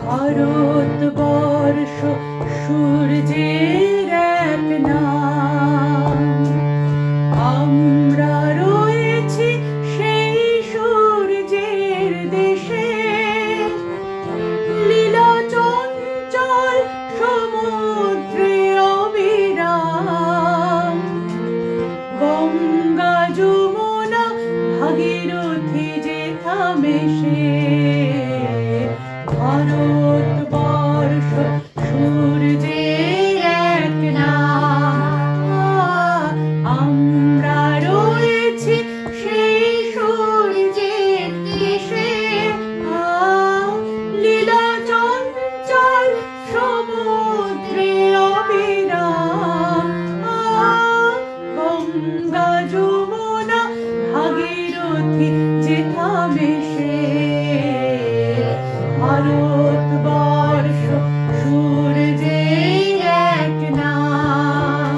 ভারতবর্ষ সূর্যের এক নাম, আমরা রয়েছি সেই সূর্যের দেশে। লীলা চঞ্চল সমুদ্রে অবিরাম, গঙ্গা যমুনা ভাগীরথী যে থামে সে। ভারতবর্ষ সূর্যের এক নাম, আমরা রয়েছি সেই সূর্যের দেশে। লীলা চঞ্চল সমুদ্রে অবিরাম, গঙ্গা যমুনা ভাগীরথী যে থামে সে। ভারতবর্ষ সূর্যের এক নাম।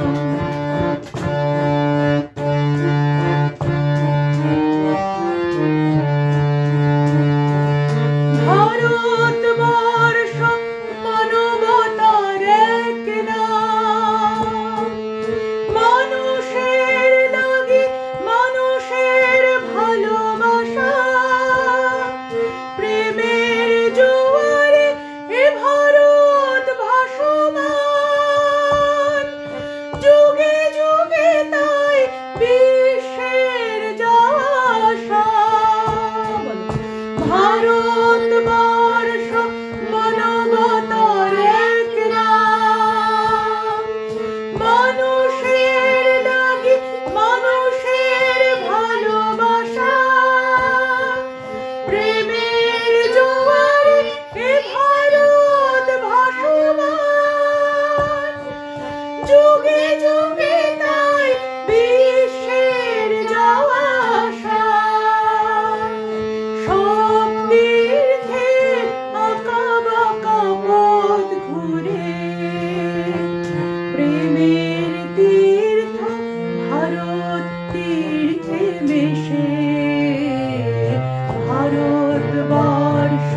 ভারতবর্ষ মানবতার এক নাম, মানুষের লাগি মানুষের ভালোবাসা। প্রেমের জোয়ারে এ ভারত ভাসমান, যুগে যুগে তাই বিশ্বের যাওয়া আসা। ভারতবর্ষ মানবতার এক নাম, মানুষের লাগি মানুষের ভালোবাসা। প্রেমের জোয়ারে এ ভারত ভাসমান, যুগে যুগে তাই বিশ্বের যাওয়া আসা। সব তীর্থের আঁকা বাঁকা পথ ঘুরে, প্রেমের তীর্থ ভারত তীর্থে মেশে। ভারতবর্ষ